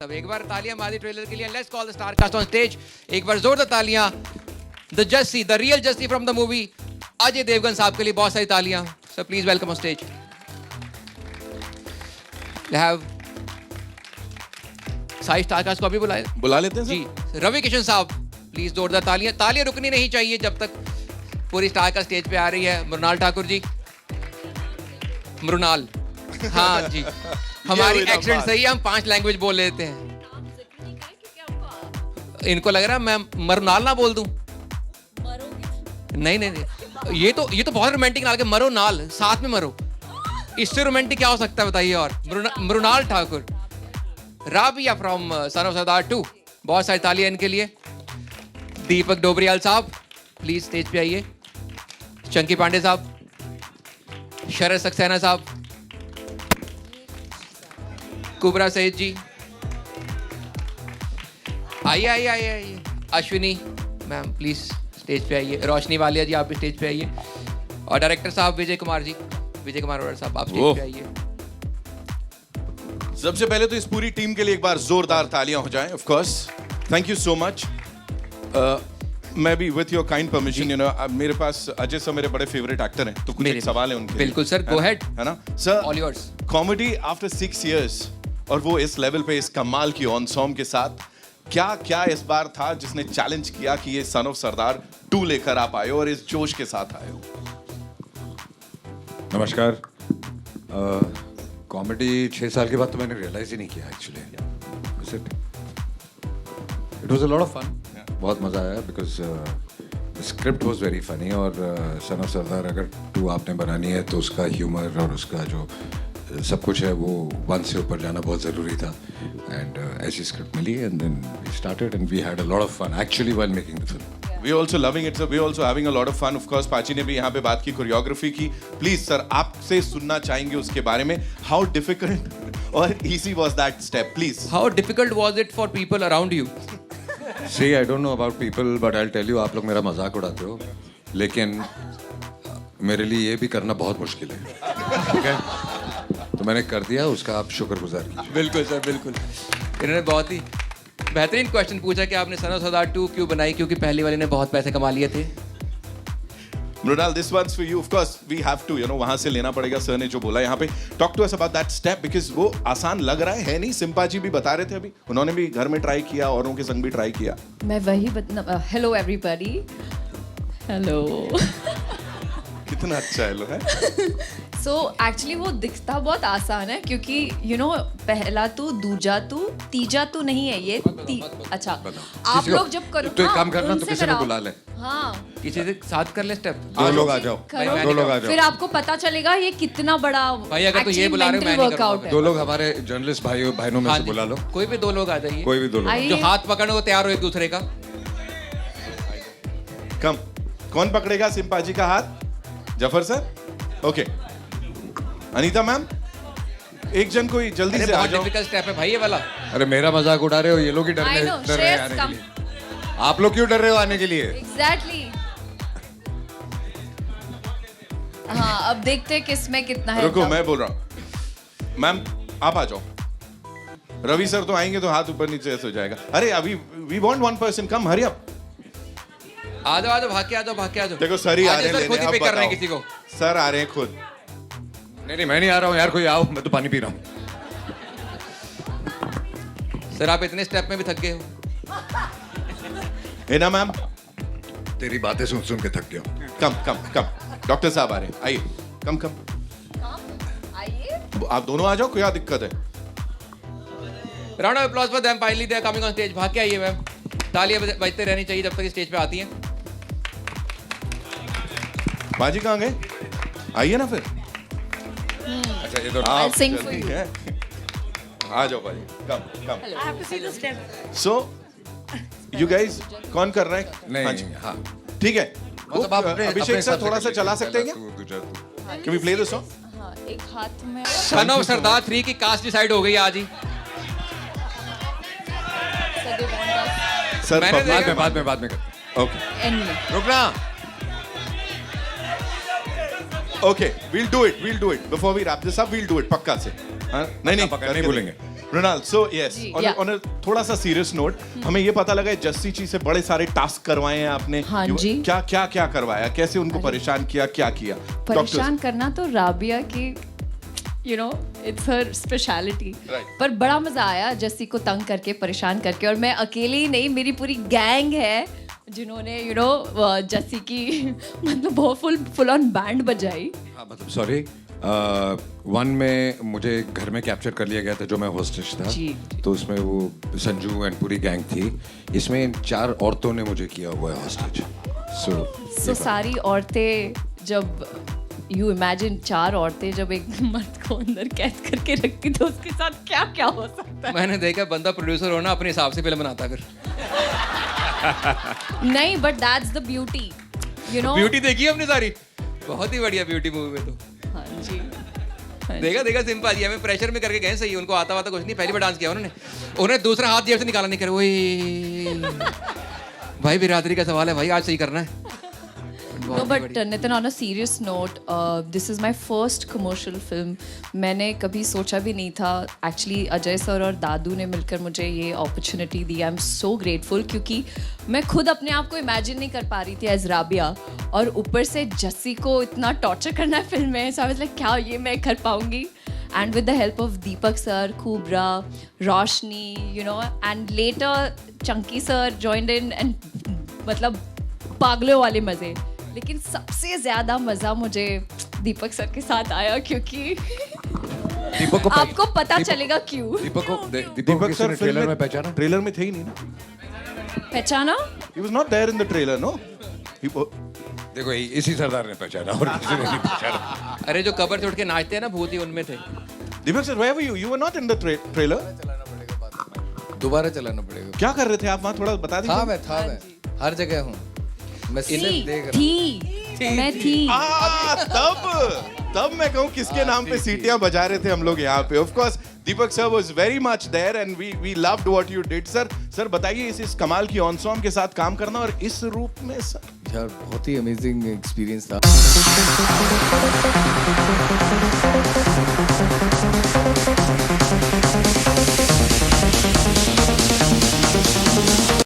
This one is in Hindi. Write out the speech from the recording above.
अब एक बार तालियां मादी ट्रेलर के लिए. Let's call the star cast on stage. एक बार जोरदार तालियां. The Jassi, the real Jassi from the movie Ajay Devgan साहब के लिए बहुत सारी तालियां. So please welcome on stage. Have साई स्टार कास्ट को अभी बुला लेते हैं जी. रवि किशन साहब प्लीज जोरदार तालियां. तालियां रुकनी नहीं चाहिए जब तक पूरी स्टार का स्टेज पे आ रही है. मृणाल ठाकुर जी. मृणाल, हाँ जी. हमारी एक्सेंट सही है, हम 5 लैंग्वेज बोल लेते हैं. इनको लग रहा है मैं मरुनाल ना बोल दूं. नहीं नहीं नहीं, ये तो बहुत रोमांटिक नाल के मरो नाल, साथ में मरो. इससे रोमांटिक क्या हो सकता है बताइए. और Mrinal Thakur. Rabia from son of Sardaar 2. बहुत सारी तालियां इनके लिए. दीपक डोबरियाल साहब प्लीज स्टेज पे आइए. चंकी पांडे साहब. शरद सक्सेना साहब. कुबरा सईद जी. आइए आइए आइए आइए. अश्विनी मैम प्लीज स्टेज पे आइए. रोशनी वालिया जी आप भी स्टेज पे आइए. और डायरेक्टर साहब विजय कुमार जी. विजय कुमार अरोड़ा साहब आप स्टेज पे आइए. सबसे पहले तो इस पूरी टीम के लिए एक बार जोरदार तालियां हो जाएं. Of course thank you so much. मैं भी with your kind permission you know मेरे पास अजय सर मेरे बड़े फेवरेट एक्टर हैं, तो कुछ एक सवाल है उनके. बिल्कुल सर, गो अहेड. है ना sir. All yours. Comedy after 6 years और वो इस लेवल पे इस कमाल की ऑन सॉन्ग के साथ, क्या क्या इस बार था जिसने चैलेंज किया कि ये सन ऑफ सरदार 2 लेकर आप आए हो और इस जोश के साथ आए हो? नमस्कार. कॉमेडी 6 साल के बाद तो मैंने रियलाइज ही नहीं किया actually. It was a lot of fun. बहुत मज़ा आया because script was very funny. और सन ऑफ सरदार अगर 2 आपने बनानी है तो उसका ह्यूमर और उसका जो सब कुछ है वो 1 से ऊपर जाना बहुत ज़रूरी था. एंड ऐसी स्क्रिप्ट मिली and then we started and we had a lot of fun actually while making the film. We also loving it, sir. We also having a lot of fun. Of course, पाची ने भी यहाँ पे बात की कोरियोग्राफी की. प्लीज सर आपसे सुनना चाहेंगे उसके बारे में. How difficult or easy was that step? Please. How difficult was it for people around you? See, I don't know about people, but I'll tell you, आप लोग मेरा मजाक उड़ाते हो, लेकिन मेरे लिए ये भी करना बहुत मुश्किल है. ठीक है, तो मैंने कर दिया, उसका आप शुक्रगुजार कीजिए. बिल्कुल सर बिल्कुल. इन्होंने बहुत ही बेहतरीन क्वेश्चन पूछा कि आपने सन ऑफ सरदार 2 क्यों बनाई. क्योंकि पहले वाले ने बहुत पैसे कमा लिए थे. Mrinal, this one's for you. Of course, we have to, you know, वहाँ से लेना पड़ेगा. सर ने जो बोला यहाँ पे, talk to us about that step because वो आसान लग रहा है नहीं. सिम्पा जी भी बता रहे थे अभी, उन्होंने भी घर में ट्राई किया, औरों के संग भी ट्राई किया. मैं वही हेलो एवरीबॉडी. हेलो. कितना अच्छा हेलो है. सो एक्चुअली वो दिखता बहुत आसान है क्योंकि यू नो पहला तू, दूजा तू, तीजा तू नहीं है ये. अच्छा आप लोग जब करो तो एक काम करना, तो किसी को बुला ले. हाँ किसी से साथ कर ले स्टेप. 2 लोग आ जाओ. करो. 2 लोग आ जाओ. फिर आपको पता चलेगा ये कितना बड़ा भाई, अगर तो ये बुला रहे हो, मैं नहीं वर्कआउट है. 2 लोग हमारे जर्नलिस्ट भाइयों में से बुला लो. कोई भी 2 लोग आ जाइए. कोई भी 2 लोग. आइए. जो हाथ पकड़ने को तैयार हो एक दूसरे का. कम. कौन पकड़ेगा सिम्पा जी का हाथ? Zafar sir. Okay. Anita ma'am, एक जन कोई जल्दी से आ बहुत जाओ. डिफिकल्ट स्टेप है भाई ये वाला. अरे मेरा मजाक उड़ा रहे हो, ये लोग ही डर I know, रहे हैं Shreyas, आने के come. लिए. आप लोग क्यों डर रहे हो आने के लिए? एग्जैक्टली. हाँ अब देखते हैं किसमें कितना है. रुको, मैं बोल रहा हूँ. मैम आप आ जाओ. रवि सर तो आएंगे तो हाथ ऊपर नीचे ऐसे हो जाएगा. अरे अभी we want 1 person. Come, hurry up. आ जाओ भाग के आ जाओ, भाग के आ जाओ. देखो सर ही आ रहे हैं सर खुद लेने. ही पे अब कर रहे हैं बताओ. किसी को. सर आ रहे हैं खुद. नहीं मैं नहीं आ रहा हूँ यार, कोई आओ, मैं तो पानी पी रहा हूँ. सर आप इतने स्टेप में भी थक गए हो. है ना मैम? तेरी बातें सुन सुन के थक गया हूँ. कम कम कम. डॉक्टर साहब आ रहे हैं, आइए. कम कम. आइए. आप दोनों आ जाओ, क्या दिक्कत है? Round of applause for them. Finally they are coming on stage. भाग के आइए मैम. तालियां बजते रहनी चाहिए जब तक स्टेज पे आती हैं. बाजी कहाँ गए? आइए ना फिर. अच्छा ये तो I'll sing for जल्दी you. है. आ जाओ बाजी. कम कम. I have to see the step. So, you guys कौन कर रहा है? हाँ जी. नहीं. हाँ ठीक है. मतलब आप अपने अभिषेक सर थोड़ा सा चला सकते हैं क्या? क्या? Can we play the song? हाँ एक हाथ में. सन ऑफ सरदार 3 की कास्ट डिसाइड हो गई आज ही. सर मैंने public- बाद में कर. Okay. एंड में. रुकना. Okay, we'll do it. Before we wrap this up, we'll do it. पक्का से. हाँ? नहीं पक्का नहीं करके भूलेंगे. देंगे. Mrinal, so yes, ji, on yeah. a थोड़ा सा सीरियस नोट, हमें ये पता लगा है जस्सी जी से बड़े सारे टास्क करवाए हैं आपने। हाँ जी। क्या करवाया, कैसे उनको परेशान किया, क्या किया? परेशान करना तो राबिया की इट्स हर स्पेशलिटी। Right. पर बड़ा मजा आया जस्सी को तंग करके, परेशान करके, और मैं अकेली ही नहीं, मेरी पूरी गैंग है जिन्होंने जस्सी की मतलब बहुत फुल ऑन बैंड बजाई। हाँ मतलब सॉरी, 1 में मुझे घर में कैप्चर कर लिया गया था जो मैं होस्टेज था। जी। तो उसमें वो संजू एंड पूरी गैंग थी। इसमें इन 4 औरतों ने मुझे किया हुआ है होस्टेज। सो सारी औरतें, जब यू इमेजिन 4 औरतें जब एक मर्द को अंदर कैद करके रखती तो उसके साथ क्या क्या हो सकता है। मैंने देखा बंदा प्रोड्यूसर होना अपने हिसाब से फिल्म बनाता फिर। नहीं, but that's the beauty, beauty देखी अपनी सारी, बहुत ही बढ़िया ब्यूटी मूवी में तो। हाँ जी, हाँ जी। देखा सिंपा जी हमें प्रेशर में करके गए, सही उनको आता कुछ नहीं, पहली बार डांस किया उन्होंने दूसरा हाथ जेब से निकाला नहीं करे, वही भाई बिरादरी का सवाल है भाई, आज सही करना है। No, but Nitin, on a serious note, this is my first commercial film. मैंने कभी सोचा भी नहीं था, एक्चुअली अजय सर और दादू ने मिलकर मुझे ये opportunity the. I am so grateful, क्योंकि मैं खुद अपने आप को इमेजिन नहीं कर पा रही थी एज राबिया, और ऊपर से जस्सी को इतना टॉर्चर करना है फिल्म में। सो आई वाज लाइक, क्या ये मैं कर पाऊंगी? And with the help of Deepak sir, Kubra, Roshni, and later Chunky sir joined in, and मतलब पागलों वाले मजे। लेकिन सबसे ज्यादा मजा मुझे दीपक सर के साथ आया, क्योंकि दीपक को आपको पता चलेगा क्यों। दीपक सर ट्रेलर में पहचाना? ट्रेलर में थे ही नहीं ना। पहचाना? He was not there in the trailer, no? देखो इसी सरदार ने पहचाना और किसी ने नहीं पहचाना। अरे जो कबर से उठ के नाचते हैं ना भूत, ही उनमें थे। दीपक sir, where were you? You were not in the trailer? दोबारा चलाना पड़ेगा। क्या कर रहे थे आप वहाँ, थोड़ा बता दीजिए। मैं हर जगह हूँ, मैं सिर्फ देख रहा मैं थी। तब मैं कहूँ किसके नाम पे सीटियां बजा रहे थे हम लोग यहाँ पे। Of course, Deepak sir was very much there and we loved what you did, sir. Sir बताइए इस कमाल की ऑन-सॉन्ग के साथ काम करना और इस रूप में सर। यार बहुत ही अमेजिंग एक्सपीरियंस था।